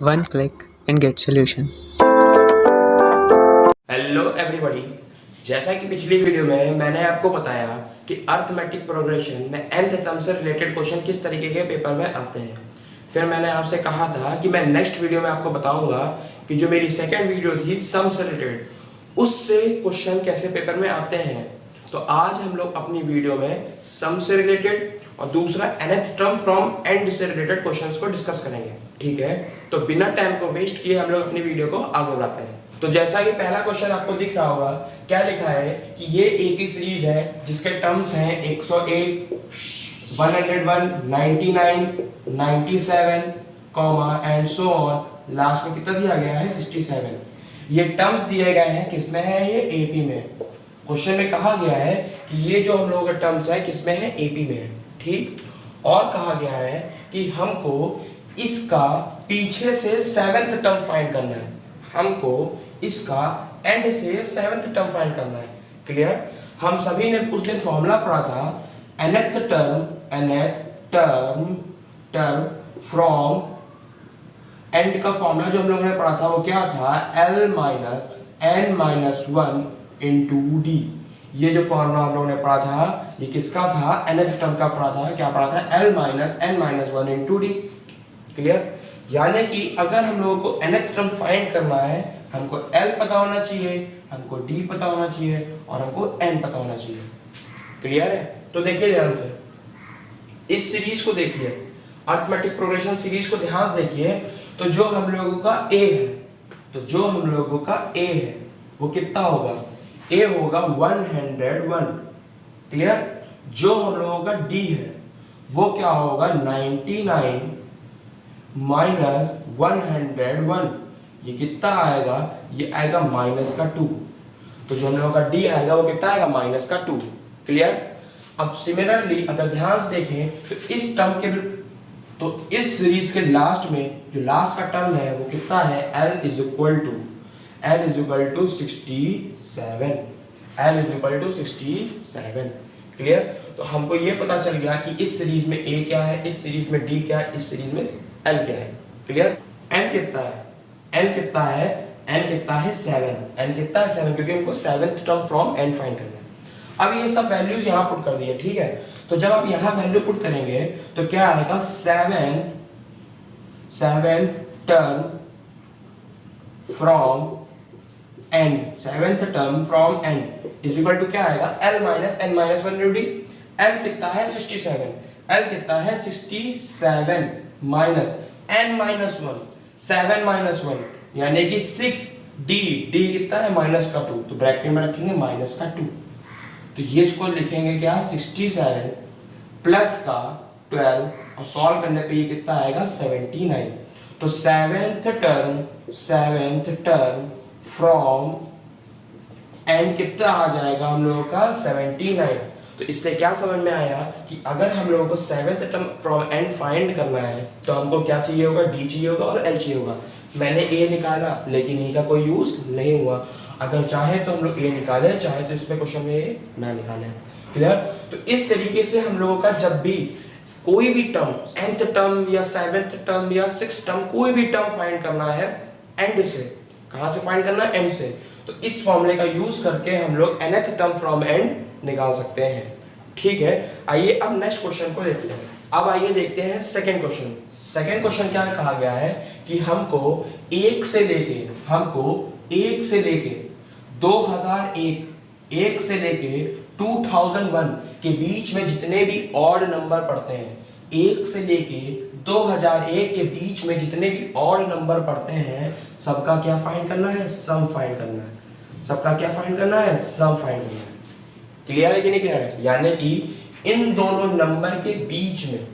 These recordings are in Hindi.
One click and get solution. Hello everybody, जैसा कि पिछली वीडियो में मैंने आपको बताया कि अर्थमेटिक प्रोग्रेशन में nth टर्म से रिलेटेड क्वेश्चन किस तरीके के पेपर में आते हैं। फिर मैंने आपसे कहा था कि मैं नेक्स्ट वीडियो में आपको बताऊंगा कि जो मेरी सेकेंड वीडियो थी सम से रिलेटेड, उससे क्वेश्चन कैसे पेपर में आते हैं। तो आज हम लोग अपनी वीडियो में सम से रिलेटेड और दूसरा nth टर्म फ्रॉम एंड से रिलेटेड क्वेश्चंस को डिस्कस करेंगे। ठीक है, तो बिना टाइम को वेस्ट किए हम लोग अपनी वीडियो को आगे बढ़ाते हैं। तो जैसा कि पहला क्वेश्चन आपको दिख रहा होगा, क्या लिखा है कि ये एपी सीरीज है जिसके टर्म्स हैं 108, 101, 99, 97, एंड सो ऑन। लास्ट में कितना दिया गया है 67। ये टर्म्स दिए गए हैं, किसमें है ये एपी में। क्वेश्चन में कहा गया है कि ये जो हम लोगों के टर्म्स है किसमें है एपी में है। ठीक, और कहा गया है कि हमको इसका पीछे से सेवेंथ टर्म फाइंड करना है। हमको इसका एंड से सेवेंथ टर्म फाइंड करना है। क्लियर, हम सभी ने उस दिन फॉर्मूला पढ़ा था nth टर्म फ्रॉम एंड का फॉर्मूला जो हम लोगों ने पढ़ा था वो क्या था, l minus n minus 1 into D. ये जो फॉर्मूला हम लोगों ने पढ़ा था ये किसका था, nth टर्म का पढ़ा था। क्या पढ़ा था, l minus n minus 1 into D. Clear, यानी कि अगर हम लोगों को nth टर्म फाइंड करना है, हमको l पता होना चाहिए, हमको d पता होना चाहिए और हमको n पता होना चाहिए। क्लियर है, तो देखिए ध्यान से इस सीरीज को देखिए, अर्थमेटिक प्रोग्रेशन सीरीज को ध्यान से देखिए। तो जो हम लोगों का a है, तो जो हम लोगों का a है वो कितना होगा, a होगा 101। क्लियर, जो हम लोगों का d है वो क्या होगा 99 माइनस 101। ये कितना आएगा, ये आएगा माइनस का 2। तो जो हम लोगों का d आएगा वो कितना आएगा, माइनस का 2। क्लियर, अब सिमिलरली अगर ध्यान से देखें तो इस टर्म के, तो इस सीरीज के लास्ट में जो लास्ट का टर्म है वो कितना है, l is equal to 67। l is equal to 67। Clear, तो हमको ये पता चल गया कि इस सीरीज में a क्या है, इस सीरीज में d क्या है, इस सीरीज में l क्या है। क्लियर, n कितना है, n कितना है, n कितना है 7। n कितना है 7, क्योंकि हमको seventh term from n find करना है। अब ये सब वैल्यूज यहाँ पुट कर दिए। ठीक है, तो जब आप यहाँ वैल्यू पुट करेंगे तो क्या आएगा, seventh term from end, seventh term from end is equal to क्या आएगा, l minus n minus 1 into D. l कितना है 67, l कितना है 67 माइनस n माइनस 1, 7 माइनस 1 यानी कि 6 d, d कितना है माइनस का 2, तो ब्रैकेट में रखेंगे माइनस का 2। तो ये इसको लिखेंगे क्या, 67 प्लस का 12 और सॉल्व करने पे ये कितना आएगा 79। तो सेवेंथ टर्म फ्रॉम एंड कितना आ जाएगा हम लोगों का 79। तो इससे क्या समझ में आया कि अगर हम लोगों को seventh term from and find करना है तो हमको क्या चाहिए होगा, d चाहिए होगा और l चाहिए होगा। मैंने a निकाला लेकिन e का कोई यूज नहीं हुआ। अगर चाहे तो हम लोग a निकाले, चाहे तो इसमें क्वेश्चन में a ना निकाले। क्लियर, तो इस तरीके से हम लोगों का जब भी कोई भी टर्म, nth टर्म या सेवेंथ टर्म या सिक्स टर्म, कोई भी टर्म फाइंड करना है एंड से, कहां से फाइंड करना है, एंड से, तो इस फॉर्मूले का यूज करके हम लोग nth टर्म फ्रॉम एंड निकाल सकते हैं। ठीक है, आइए अब नेक्स्ट क्वेश्चन को देखते हैं। अब आइए देखते हैं सेकंड क्वेश्चन। सेकंड क्वेश्चन क्या कहा गया है कि हमको 1 से लेके 2001, 1 से लेके 2001 के बीच में जितने भी ऑड नंबर पड़ते हैं, 1 से लेके 2001 के बीच में जितने भी ऑड नंबर पड़ते हैं, सबका क्या फाइंड करना है, सम फाइंड करना है। सबका क्या फाइंड करना है, सम फाइंड करना है। क्लियर है कि नहीं क्लियर है, यानी कि इन दोनों नंबर के बीच में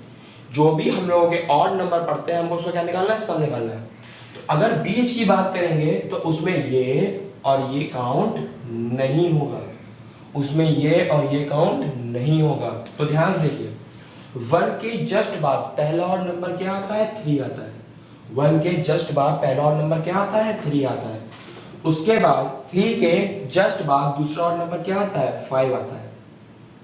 जो भी हम लोगों के ऑड नंबर पड़ते हैं हमको उसका क्या निकालना है, सम निकालना है। तो अगर बीच की बात करेंगे तो उसमें ये और ये काउंट नहीं होगा, उसमें ये और ये काउंट नहीं होगा। तो ध्यान से देखिए, 1 के जस्ट बाद पहला ऑड नंबर क्या आता है, 3 आता है। 1 के जस्ट बाद पहला ऑड नंबर क्या आता है, 3 आता है। उसके बाद 3 के जस्ट बाद दूसरा ऑड नंबर क्या आता है, 5 आता है।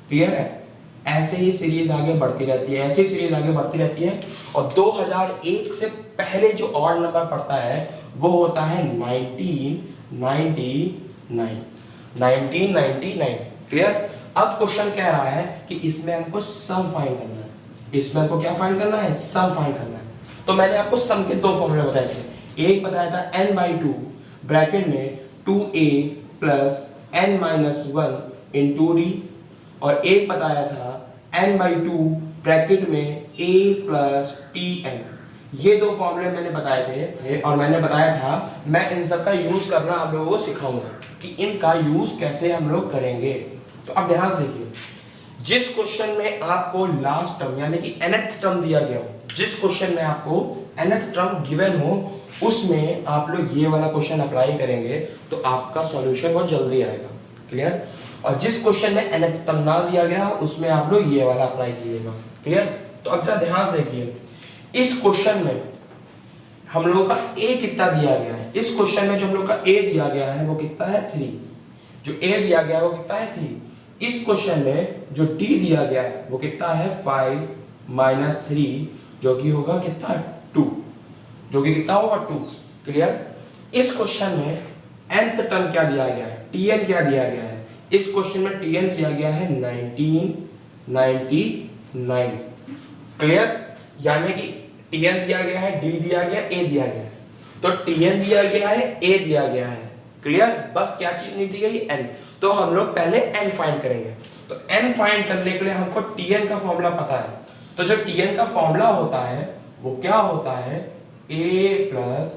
क्लियर है, ऐसे ही सीरीज आगे बढ़ती रहती है, ऐसी सीरीज आगे बढ़ती रहती है। और 2001 से पहले जो ऑड नंबर पड़ता है वो होता है 1999। क्लियर। अब क्वेश्चन कह रहा है कि इसमें हमको सम फाइंड करना है, इसमें हमको क्या फाइंड करना है, सम फाइंड करना है। तो मैंने आपको सम के दो फॉर्मूले बताए थे, एक बताया था n/2 ब्रैकेट में 2a plus n-1 into D, और एक बताया था n/2 ब्रैकेट में a प्लस tn। ये दो फॉर्मूले मैंने बताए थे और मैंने बताया था मैं इन सब का यूज करना आप लोगों को सिखाऊंगा कि इनका यूज कैसे हम लोग करेंगे। तो अब ध्यान से देखिए, जिस क्वेश्चन में आपको लास्ट टर्म यानी कि nth टर्म दिया गया हो, जिस क्वेश्चन में आपको nth टर्म गिवन हो, उसमें आप लोग ये वाला क्वेश्चन अप्लाई करेंगे तो आपका सॉल्यूशन बहुत जल्दी आएगा। क्लियर। और जिस क्वेश्चन में nth टर्म ना दिया गया उसमें आप लोग ये वाला अप्लाई कीजिएगा। क्लियर। तो अब जरा ध्यान से देखिए, इस क्वेश्चन में हम लोगों का a कितना दिया गया है, इस क्वेश्चन में जो हम लोग का a दिया गया है वो कितना है 3, जो a दिया गया है वो कितना है 3। इस क्वेश्चन में जो d दिया गया है वो कितना है 5 माइनस 3, जो कि होगा कितना 2, जो कि कितना होगा 2। क्लियर। इस क्वेश्चन में nth टर्म क्या दिया गया है, tn क्या दिया गया है, इस क्वेश्चन में tn दिया गया है 1999। क्लियर। यानी कि tn दिया गया है, d दिया गया, a दिया गया है, तो tn दिया गया है, a दिया गया है। क्लियर। बस क्या चीज नहीं दी गई, n। तो हम लोग पहले n फाइंड करेंगे। तो n फाइंड करने के लिए हमको tn का फॉर्मूला पता है, तो जो tn का फॉर्मूला होता है वो क्या होता है, a plus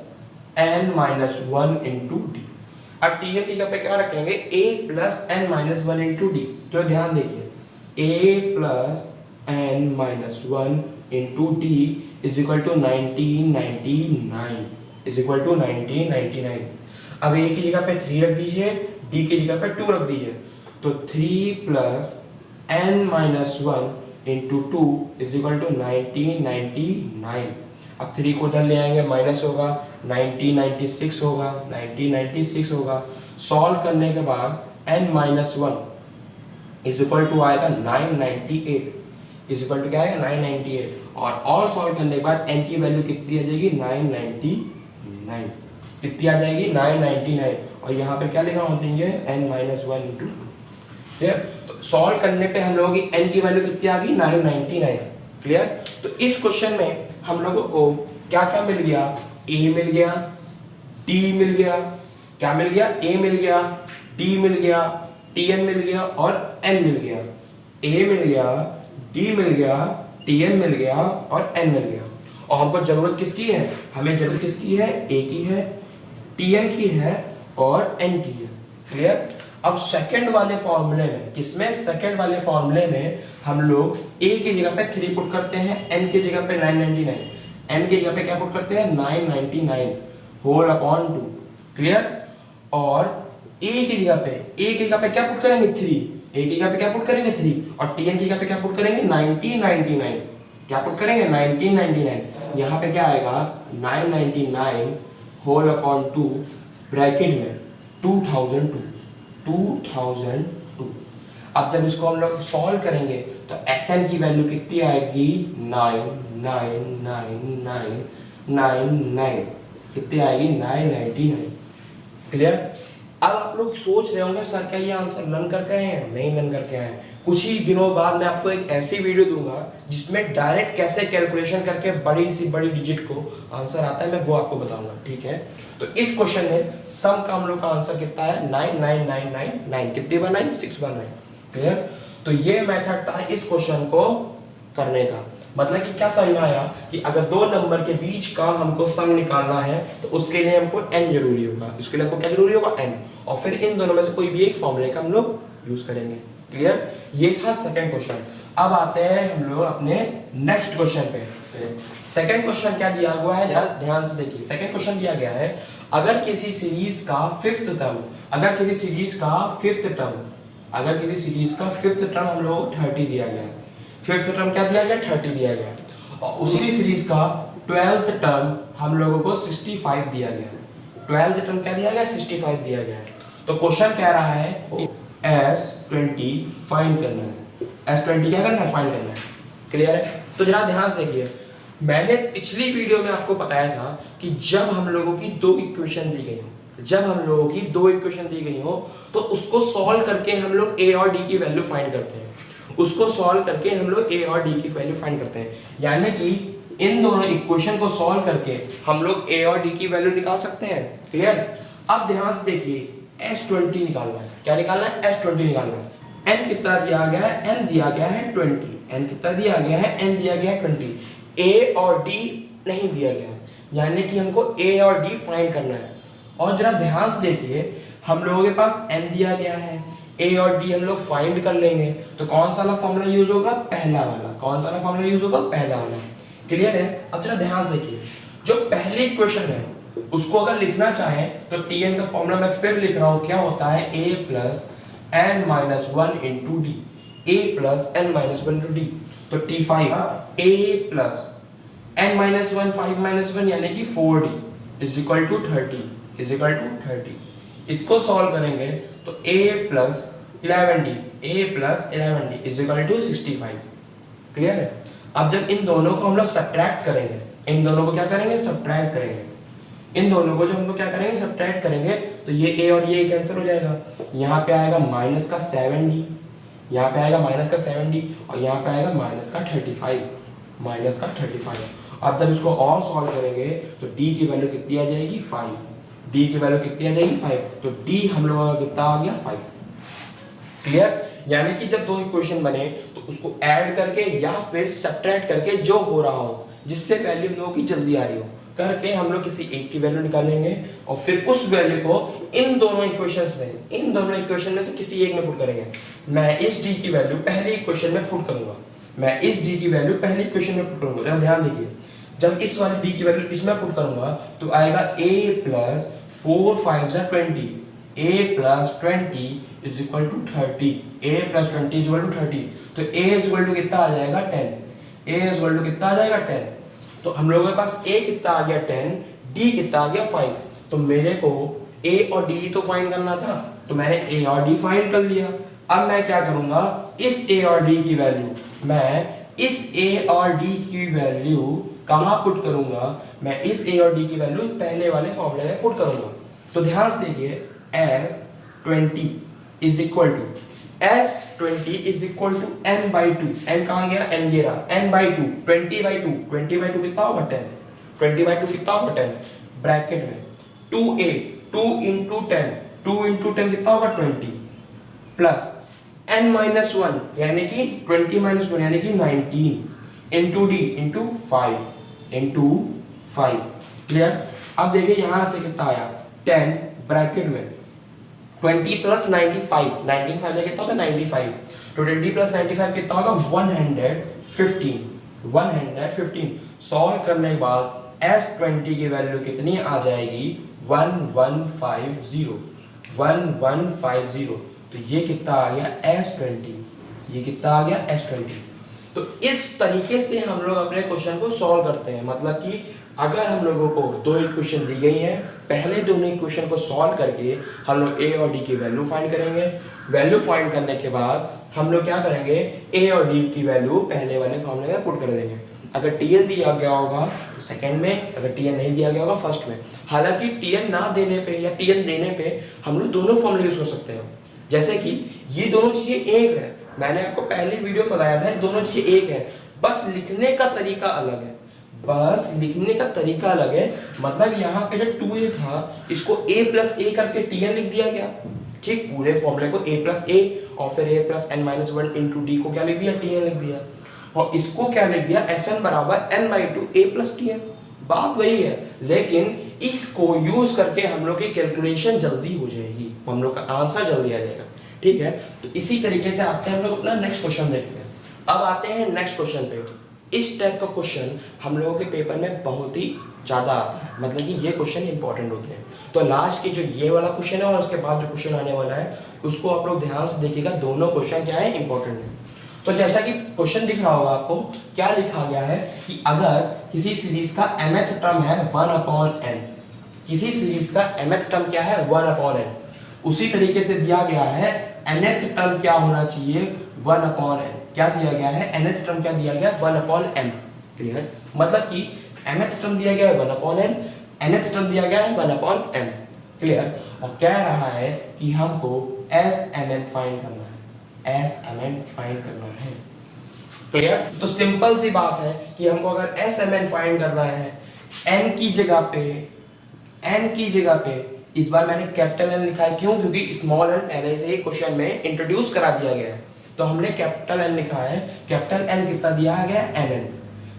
n-1 into D. अब tn की जगह पे क्या रखेंगे, a plus n-1 into D. तो ध्यान देखिए, a plus n-1 into D is equal to 1999। अब a की जगह पे 3 रख दीजिए, d की जगह पे 2 रख दीजिए, तो 3 plus n-1 into 2 is equal to 1999। अब 3 को उधर ले आएंगे, माइनस होगा, 1996 होगा, 1996 होगा। सॉल्व करने के बाद n-1 इज इक्वल टू आएगा 998, इज इक्वल टू क्या आएगा 998। और सॉल्व करने के बाद n की वैल्यू कितनी आ जाएगी 999, कितनी आ जाएगी 999। और यहाँ पे क्या लिखा होती है n-1 इंटू। क्लियर। तो सॉल्व करने पे हम लोगों की n की वैल्यू कितनी आ गई 999। क्लियर। तो इस क्वेश्चन में हम लोगों को क्या क्या मिल गया, a मिल गया, t मिल गया, क्या मिल गया, a मिल गया, t मिल गया, tn मिल गया और n मिल गया। a मिल गया, d मिल गया, tn मिल गया और n मिल गया। और हमको जरूरत किसकी है, हमें जरूरत किसकी है, a की है, tn की है और n की है। क्लियर। अब सेकंड वाले फॉर्मूले में, किसमें, सेकंड वाले फॉर्मूले में हम लोग a की जगह पे 3 पुट करते हैं, n की जगह पे 999, n की जगह पे क्या पुट करते हैं 999 होल अपॉन 2। क्लियर। और a की जगह पे क्या पुट करेंगे 3, a की जगह पे क्या पुट करेंगे 3, और tn की जगह पे क्या पुट करेंगे 1999, क्या पुट करेंगे 1999। यहाँ पे क्या आएगा 999 होल अपॉन 2 ब्रैकेट में 2002। अब जब इसको हम लोग सॉल्व करेंगे तो Sn की वैल्यू कितनी आएगी 99999, कितनी आएगी 999। क्लियर। अब आप लोग सोच रहे होंगे सर क्या ये आंसर लर्न करके आए हैं, नहीं लर्न करके आए हैं। कुछ ही दिनों बाद मैं आपको एक ऐसी वीडियो दूंगा जिसमें डायरेक्ट कैसे कैलकुलेशन करके बड़ी सी बड़ी डिजिट को आंसर आता है, मैं वो आपको बताऊंगा। ठीक है। तो इस क्वेश्चन में सम का हम लोग का आंसर कितना है 99999, कितनी बार 9, 6 बार 9। क्लियर। तो ये मेथड था इस क्वेश्चन को करने का। मतलब कि क्या समझ में आया कि अगर दो नंबर के बीच का हमको सम निकालना है तो उसके लिए हमको n जरूरी होगा, इसके लिए हमको क्या जरूरी होगा n, और फिर इन दोनों में से कोई भी एक फॉर्मूले का हम लोग यूज करेंगे। क्लियर। ये था सेकंड क्वेश्चन। अब आते हैं हम लोग अपने नेक्स्ट क्वेश्चन पे। सेकंड क्वेश्चन क्या दिया हुआ है, ध्यान से देखिए। सेकंड क्वेश्चन दिया गया है, अगर किसी सीरीज का फिफ्थ टर्म हम लोग 30 दिया गया है, फिफ्थ टर्म क्या दिया गया 30 दिया गया, और उसी सीरीज का 12th टर्म हम लोगों को 65 दिया गया है। 12th टर्म क्या दिया गया 65 दिया गया है। तो क्वेश्चन कह रहा है S20 फाइंड करना है। S20 क्या करना है, फाइंड करना है। क्लियर है? तो जरा ध्यान से देखिए, मैंने पिछली वीडियो में आपको बताया था कि जब हम लोगों की दो इक्वेशन दी गई हो, तो उसको सॉल्व करके हम लोग a और d की वैल्यू फाइंड करते हैं। यानी कि इन दोनों इक्वेशन को सॉल्व करके हम लोग a और d की वैल्यू निकाल सकते हैं। क्लियर? अब ध्यान से देखिए, S20 निकालना है। क्या निकालना है? S20 निकालना है। n कितना दिया गया है? n दिया गया है 20। n कितना दिया गया है? n दिया गया है 20। a और d नहीं दिया गया है, यानी कि हमको a और d फाइंड करना है। और जरा ध्यान से देखिए, हम लोगों के पास n दिया गया है, a और d हम लोग फाइंड कर लेंगे, तो कौन सा वाला फॉर्मूला यूज होगा? पहला वाला। क्लियर है? अब जरा ध्यान से देखिए, जो पहली इक्वेशन है उसको अगर लिखना चाहें तो tn का फॉर्मूला मैं फिर लिख रहा हूं, क्या होता है? a plus n minus 1 into D. तो t5 a plus n minus 1 5 minus 1 यानी कि 4d इज इक्वल टू 30। इसको सॉल्व करेंगे तो a plus 11d is equal to 65। Clear है? अब जब इन दोनों को हम लोग सब्ट्रैक्ट करेंगे, इन दोनों को जब हम लोग क्या करेंगे, सब्ट्रैक्ट करेंगे, तो ये a और ये कैंसिल हो जाएगा। यहाँ पे आएगा माइनस का 7d, और यहाँ पे आएगा माइनस का 35। अब जब इसको और सॉल्व करेंगे तो d की वैल्यू कितनी आ जाएगी? 5। तो d हम लोगों का कितना आ गया? 5। क्लियर? यानी कि जब दो इक्वेशन बने तो उसको ऐड करके या फिर सब्ट्रैक्ट करके, जो हो रहा हो, जिससे वैल्यू हम लोगों की जल्दी आ रही हो, करके हम लोग किसी एक की वैल्यू निकालेंगे और फिर उस वैल्यू को इन दोनों इक्वेशन में से किसी एक में पुट करेंगे। मैं इस d की वैल्यू पहली इक्वेशन में पुट करूंगा। जरा ध्यान देखिए, जब इस वाली d की वैल्यू इसमें पुट करूंगा तो आएगा a plus 4 5 20, a plus 20 is equal to 30। तो a इज इक्वल टू कितना आ जाएगा? 10। तो हम लोगों के पास a कितना आ गया? 10, d कितना आ गया? 5। तो मेरे को a और d तो फाइंड करना था, तो मैंने a और d फाइंड कर लिया। अब मैं क्या करूंगा, इस a और d की वैल्यू कहां पुट करूंगा? मैं इस a और d की वैल्यू पहले वाले फॉर्मूले में पुट करूंगा। तो ध्यान से देखिए, S20 is equal to n by 2। n कहां गया? n ये रहा, n by 2, 20 by 2 कितना होगा? 10। ब्रैकेट में 2a 2 into 10 कितना होगा? 20 प्लस n minus 1 यानी कि 20 minus 1 यानी कि 19 into d into 5। क्लियर? अब देखिए यहां से कितना आया? 10 ब्रैकेट में 20 प्लस 95, 95 कितना होता है? 95। तो 20 प्लस 95 कितना होगा? 115। सॉल्व करने के बाद S20 की वैल्यू कितनी आ जाएगी? 1150। तो ये कितना आ गया? S20। तो इस तरीके से हम लोग अपने क्वेश्चन को सॉल्व करते हैं। मतलब कि अगर हम लोगों को दो इक्वेशन दी गई हैं, पहले दोनों इक्वेशन को सॉल्व करके हम लोग a और d की वैल्यू फाइंड करेंगे। वैल्यू फाइंड करने के बाद हम लोग क्या करेंगे? a और d की वैल्यू पहले वाले फॉर्मूले में पुट कर देंगे। अगर tn दिया गया होगा सेकंड में, अगर tn नहीं दिया गया होगा फर्स्ट में। हालांकि tn ना देने पे या tn देने पे हम लोग दोनों फॉर्मूले यूज कर सकते हैं। जैसे कि ये दोनों चीजें एक है, मैंने आपको पहले वीडियो में बताया था, दोनों चीजें एक है, बस लिखने का तरीका अलग है। मतलब यहाँ पे जो 2a था, इसको a प्लस a करके tn लिख दिया गया। ठीक, पूरे फॉर्मूले को a प्लस a और फिर a plus n minus 1 into D को क्या लिख दिया? tn लिख दिया। और इसको क्या लिख दिया? Sn बराबर n by 2 a plus tn। बात वही है, लेकिन इसको यूज करके हम लोग की कैलकुलेशन जल्दी हो जाएगी, हम लोग का आंसर जल्दी आ जाएगा। ठीक है, तो इसी तरीके से आते हैं हम लोग अपना नेक्स्ट क्वेश्चन देखते हैं। अब आते हैं नेक्स्ट क्वेश्चन पे। इस टाइप का क्वेश्चन हम लोगों के पेपर में बहुत ही ज़्यादा आता है, मतलब कि ये क्वेश्चन इंपॉर्टेंट होते हैं। तो लास्ट की जो ये वाला क्वेश्चन है और उसके बाद जो क्वेश्चन आने वाला है उसको आप लोग ध्यान से देखिएगा, दोनों क्वेश्चन क्या है? इंपॉर्टेंट है। तो जैसा कि क्वेश्चन दिख रहा होगा आपको, क्या लिखा गया है कि अगर किसी सीरीज का mth टर्म है 1/n, किसी सीरीज का mth टर्म क्या है? 1/n। उसी तरीके से दिया गया है nth टर्म क्या होना चाहिए? वन अपॉन एन क्या दिया गया है, nth टर्म क्या दिया गया, वन अपॉन एन। क्लियर, मतलब कि mth टर्म दिया गया है one upon N, nth term दिया गया है वन अपॉन एन। क्लियर, और कह रहा है कि हमको एस एम एन फाइंड करना है, एस एम एन फाइंड करना है। क्लियर, तो सिंपल सी बात है कि हमको अगर एस एम एन फाइंड करना है, एन की जगह पे इस बार मैंने कैपिटल एन लिखा है, क्यों, क्योंकि स्मॉल एन पहले से ही क्वेश्चन में इंट्रोड्यूस करा दिया गया है, तो हमने कैपिटल एन लिखा है। कैपिटल एन कितना दिया गया, एम एन,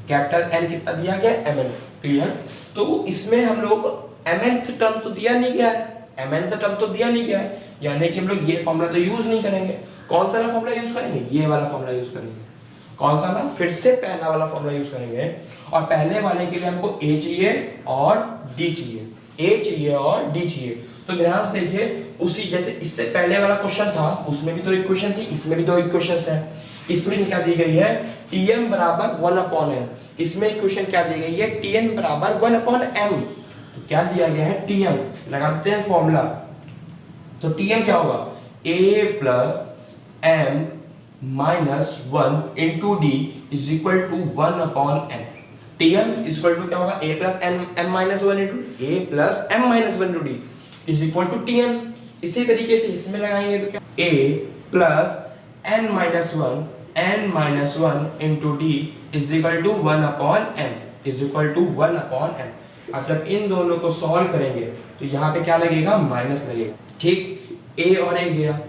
कैपिटल एन कितना दिया गया, एम एन। क्लियर, तो इसमें हम लोग mnth टर्म तो दिया नहीं गया है, mnth टर्म तो दिया नहीं गया है, यानी कि हम लोग ये फॉर्मूला तो यूज नहीं करेंगे। कौन सा फॉर्मूला यूज करेंगे, ये वाला फॉर्मूला यूज करेंगे। कौन सा ना, फिर से पहला वाला फॉर्मूला यूज करेंगे, और पहले वाले के लिए हमको a चाहिए और d चाहिए, a चाहिए और d चाहिए। तो ध्यान से देखिए, उसी जैसे इससे पहले वाला क्वेश्चन था, उसमें भी दो इक्वेशन थी, इसमें भी दो इक्वेशंस है। इसमें क्या दी गई है, tm बराबर 1 अपॉन n, इसमें इक्वेशन क्या दी गई है, tn बराबर 1 अपॉन m। तो क्या दिया गया है, tm, लगाते हैं फॉर्मूला, तो tm क्या होगा, a plus m minus 1 into D is equal to 1 upon n। tm is equal to क्या होगा, a plus m minus 1 into a plus m minus 1 into D is equal to tm। इसी तरीके से इसमें लगाएंगे तो क्या, a plus n minus 1 into D is equal to 1 upon m, is equal to 1 upon m। अब जब इन दोनों को सॉल्व करेंगे तो यहाँ पे क्या लगेगा, माइनस लगेगा। ठीक, a और a गया,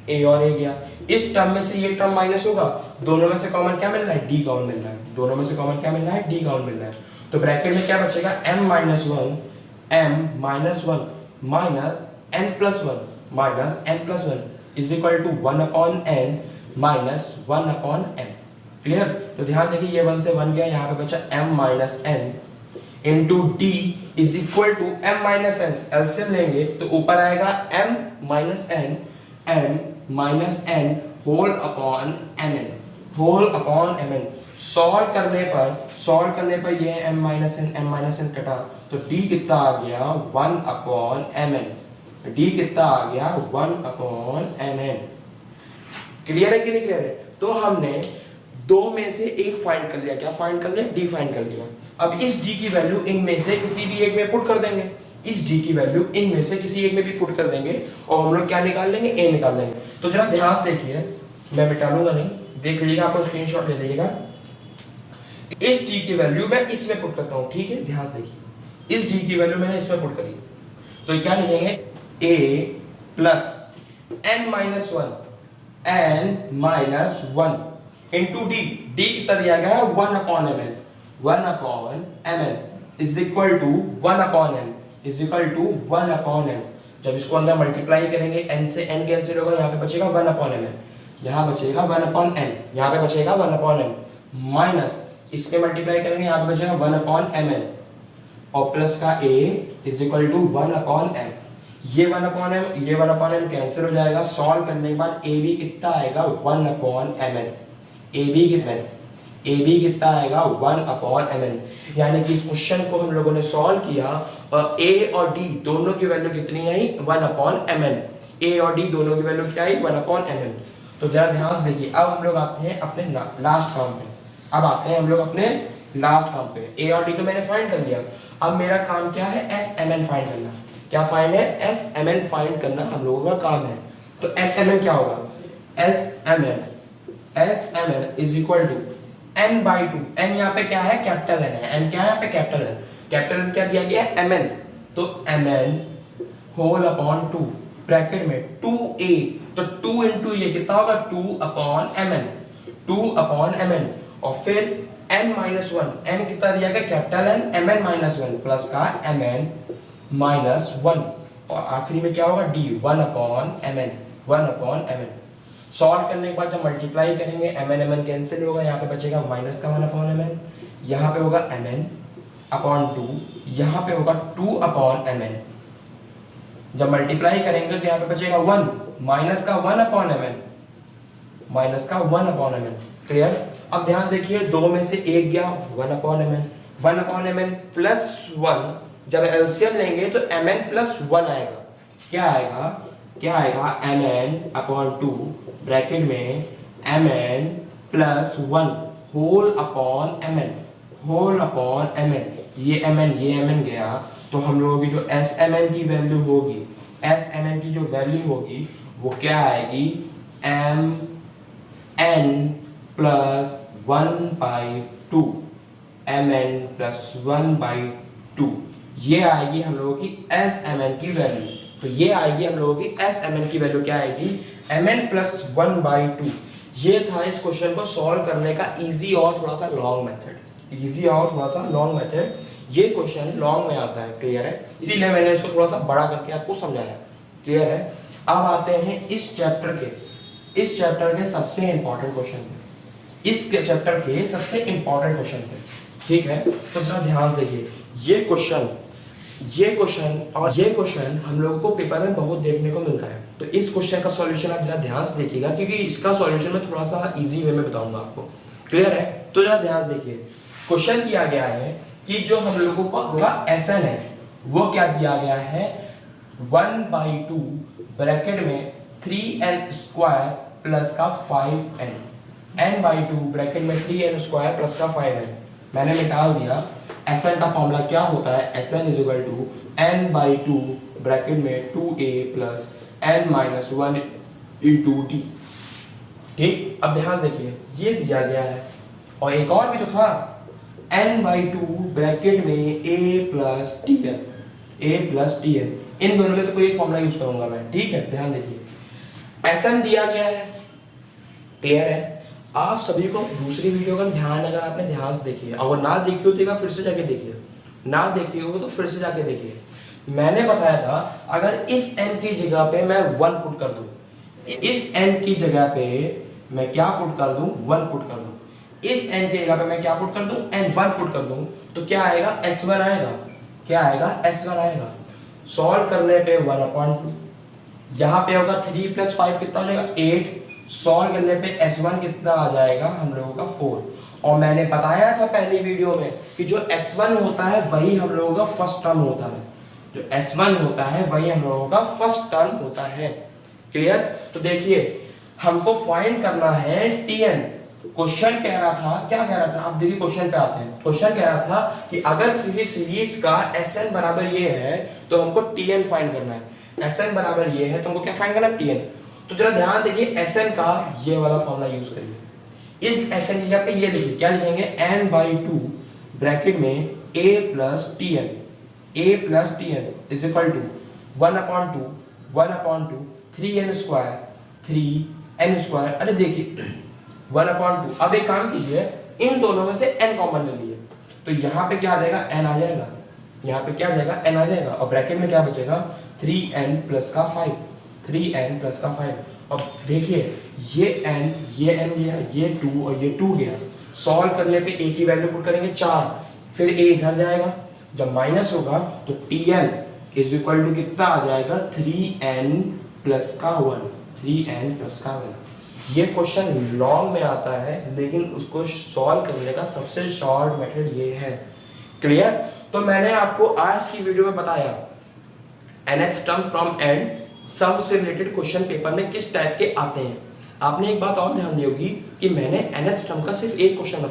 a और a गया, इस टर्म में से ये टर्म माइनस होगा, दोनों में से कॉमन क्या मिल रहा है, d कॉमन मिल रहा है, दोनों में से कॉमन क्या मिल रहा है, d कॉमन मिल रहा है। तो ब्रैकेट में क्या बचेगा, m minus 1 minus n plus 1 minus n plus 1 is equal to 1 upon n minus 1 upon n। Clear, तो ध्यान देखिए, ये 1 से 1 गया, यहाँ पे बचा m minus n into D is equal to m minus n। LCM लेंगे तो ऊपर आएगा m minus n whole upon mn, whole upon mn। Solve करने पर ये m माइनस n कटा, तो d कितना आ गया, 1 अपॉन mn, d कितना आ गया, 1 अपॉन mn। क्लियर है कि नहीं क्लियर है? तो हमने दो में से एक फाइंड कर लिया, क्या फाइंड कर लिया, d फाइंड कर लिया। अब इस d की वैल्यू इनमें से किसी भी एक में पुट कर देंगे, इस d की वैल्यू इनमें से किसी एक में भी पुट कर देंगे, और हम लोग क्या निकाल लेंगे, a निकाल लेंगे। तो जरा ध्यान से देखिए, मैं मिटा लूंगा नहीं, देख लीजिएगा, आपको स्क्रीनशॉट ले लीजिएगा। इस d की वैल्यू मैं इसमें पुट करता हूं, ठीक है, ध्यान से देखिए, इस d की वैल्यू मैंने इसमें पुट करी, तो क्या लिखेंगे, a plus n minus 1 into d, d कितना दिया गया है, 1 upon mn is equal to 1 upon n, is equal to 1 upon n। जब इसको अंदर मल्टीप्लाई करेंगे, n से n कैंसिल होगा, यहाँ पे बचेगा 1 अपॉन mn, यहाँ बचेगा 1 अपॉन n, यहाँ पे बचेगा 1 अपॉन m, माइनस इसके मल्टीप्लाई करेंगे, यहाँ पे बचेगा 1 अपॉन mn, और प्लस का a is equal to 1 upon m। ये 1 अपॉन m, ये 1 अपॉन m कैंसिल हो जाएगा। सॉल्व करने के बाद a b कितना आएगा, 1 अपॉन mn, a b कितना आएगा, 1 अपॉन mn। यानी कि इस क्वेश्चन को हम लोगों ने सॉल्व किया, और a और d दोनों की वैल्यू कितनी आई, 1 अपॉन mn। a और d दोनों की वैल्यू क्या आई, 1 अपॉन mn। तो जरा ध्यान से देखिए, अब हम लोग आते हैं अपने लास्ट काम पे, अब आते हैं हम लोग अपने लास्ट काम पे। a और d तो मैंने फाइंड कर लिया, अब मेरा काम क्या है, SMN फाइंड करना। क्या फाइंड है, SMN फाइंड करना हम लोगों का काम है। तो SMN क्या होगा, SMN is equal to n by 2। n यहाँ पे क्या है, कैपिटल n है, n क्या है यहाँ पे, कैपिटल n। कैपिटल n क्या दिया गया है, mn, तो mn होल अपॉन 2 ब्रैकेट में 2a, तो 2 इंटू ये कितना होगा, 2 अपॉन mn, 2 अपॉन mn, और फिर n माइनस 1, n कितना दिया गया, capital n, mn minus 1 plus का mn माइनस 1, और आखिरी में क्या होगा, d 1 upon mn, 1 upon mn। Solve करने के बाद जब मल्टीप्लाई करेंगे, mn कैंसिल होगा, यहाँ पे बचेगा माइनस का 1 अपॉन mn, यहाँ पे होगा mn अपॉन 2, यहाँ पे होगा 2 अपॉन mn। जब मल्टीप्लाई करेंगे तो यहाँ पे बचेगा 1, माइनस का 1 अपॉन mn, माइनस का 1 अपॉन mn। क्लियर? अब ध्यान देखिए, दो में से एक गया, 1 upon mn, 1 upon mn plus 1, जब एलसीएम लेंगे तो mn प्लस 1 आएगा। क्या आएगा, क्या आएगा, mn अपॉन 2 ब्रैकेट में mn plus 1 whole upon mn। ये mn गया, तो हम लोगों की जो Smn की वैल्यू होगी, Smn की जो वैल्यू होगी वो क्या आएगी, mn प्लस 1/2, mn प्लस 1/2, ये आएगी हम लोगों की Smn की वैल्यू। तो ये आएगी हम लोगों की Smn की वैल्यू, क्या आएगी, mn प्लस 1/2। ये था इस क्वेश्चन को सॉल्व करने का इजी और थोड़ा सा लॉन्ग मेथड। ये क्वेश्चन लॉन्ग में आता है, क्लियर है, इसीलिए मैंने इसको थोड़ा सा बड़ा करके आपको समझाया, क्लियर है। अब आते हैं इस चैप्टर के सबसे इंपॉर्टेंट क्वेश्चन पे, ठीक है। तो जरा ध्यान से देखिए, ये क्वेश्चन हम लोगों को पेपर में बहुत देखने को मिलता है। तो इस क्वेश्चन का सॉल्यूशन आप जरा ध्यान से देखिएगा, क्योंकि इसका सॉल्यूशन मैं थोड़ा सा इजी वे में बताऊंगा आपको, क्लियर है। तो जरा ध्यान से देखिए, क्वेश्चन दिया गया है कि जो हम लोगों को Sn है वो क्या दिया गया है, 1/2 ब्रैकेट में 3n² प्लस का 5n, n/2 ब्रैकेट में 3n² प्लस का 5n। मैंने निकाल दिया। Sn का फॉर्मूला क्या होता है, Sn = n/2 ब्रैकेट में 2a प्लस n-1 × d। ठीक, अब ध्यान देखिए, ये दिया गया है और एक और भी तो था, n/2 ब्रैकेट में a प्लस tn। इन दोनों में से कोई एक फॉर्मूला यूज करूंगा मैं, ठीक है। ध्यान देखिए, Sn दिया गया है, क्लियर है। आप सभी को दूसरी वीडियो का ध्यान, अगर आपने ध्यान से देखी है, अगर ना देखी हो तो फिर से जाके देखिए, ना देखी हो तो फिर से जाके देखिए। मैंने बताया था अगर इस n की जगह पे मैं 1 पुट कर दूं, इस n की जगह पे मैं क्या पुट कर दूं, 1 पुट कर दूं, इस n की जगह पे मैं क्या पुट कर दूं, n1 पुट कर दूं, तो क्या आएगा, S1 आएगा। क्या आएगा, S1 आएगा। सॉल्व करने पे 1/2, यहाँ पे होगा 3 + 5 कितना हो जाएगा, 8। सॉल्व करने पे S1 कितना आ जाएगा हम लोगों का, 4। और मैंने बताया था पहली वीडियो में कि जो S1 होता है वही हम लोगों का फर्स्ट टर्म होता है, जो S1 होता है वही हम लोगों का फर्स्ट टर्म होता है, क्लियर। तो देखिए, हमको फाइंड करना है Tn। क्वेश्चन कह रहा था, क्या कह रहा था, अब देखिए क्वेश्चन पे आते हैं। क्वेश्चन कह रहा था कि अगर किसी सीरीज का Sn बराबर ये है तो हमको Tn फाइंड करना है। Sn बराबर ये है तो हमको क्या फाइंड करना है, Tn। तो जरा ध्यान देखिए, Sn का ये वाला फॉर्मूला यूज करिए। इस Sn की जगह पे ये लिखिए, क्या लिखेंगे, n/2 ब्रैकेट में a plus tn is equal to 1/2 3n²। अरे देखिए 1/2। अब एक काम कीजिए, इन दोनों में से n कॉमन ले लीजिए, तो यहाँ पे क्या आ जाएगा, n आ जाएगा, यहाँ पे क्या आ जाएगा, n आ जाएगा, और ब्रैकेट में क्या बचेगा, 3n प्लस का 5। अब देखिए, ये n गया, ये 2 और ये 2 गया। सॉल्व करने पे a की वैल्यू पुट करेंगे 4, फिर a इधर जाएगा, जब माइनस होगा तो Tn इज इक्वल टू कितना आ जाएगा, 3n प्लस का 1। ये क्वेश्चन लॉन्ग में आता है, लेकिन उसको सॉल्व करने का सबसे शॉर्ट मेथड ये है, क्लियर। तो मैंने आपको आज की वीडियो में बताया nth term from end sum से रिलेटेड क्वेश्चन पेपर में किस टाइप के आते हैं। आपने एक बात और ध्यान दी होगी कि मैंने nth टर्म का सिर्फ एक क्वेश्चन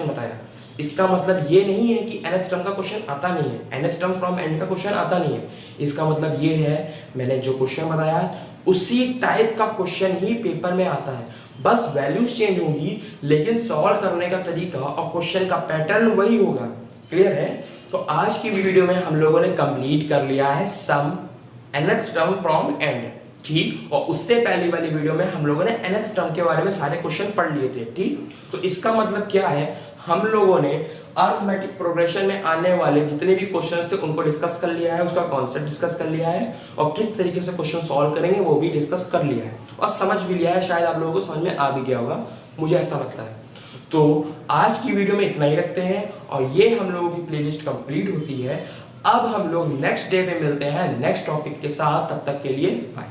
बताया, इसका मतलब ये नहीं है कि nth टर्म का क्वेश्चन आता नहीं है, nth टर्म फ्रॉम एंड का क्वेश्चन आता नहीं है। इसका मतलब ये है, मैंने जो क्वेश्चन बताया उसी टाइप का क्वेश्चन ही पेपर में आता है, बस वैल्यूज चेंज होंगी, लेकिन सॉल्व करने का तरीका और क्वेश्चन का पैटर्न वही होगा, क्लियर है। तो आज की वीडियो में हम लोगों ने कंप्लीट कर लिया है सम nth टर्म फ्रॉम एंड, ठीक। और उससे पहली वाली वीडियो में हम लोगों ने nth टर्म के बारे में सारे क्वेश्चन पढ़ लिए थे, ठीक। तो इसका मतलब क्या है, हम लोगों ने अरिथमेटिक प्रोग्रेशन में आने वाले जितने भी क्वेश्चंस थे उनको डिस्कस कर लिया है, उसका कॉन्सेप्ट डिस्कस कर लिया है, और किस तरीके से क्वेश्चन सॉल्व करेंगे वो भी डिस्कस कर लिया है, और समझ भी लिया है। शायद आप लोगों को समझ में आ भी गया होगा, मुझे ऐसा लगता है। तो आज की वीडियो में इतना ही रखते हैं, और ये हम लोगों की प्लेलिस्ट कंप्लीट होती है। अब हम लोग नेक्स्ट डे पे मिलते हैं नेक्स्ट टॉपिक के साथ, तब तक के लिए बाय।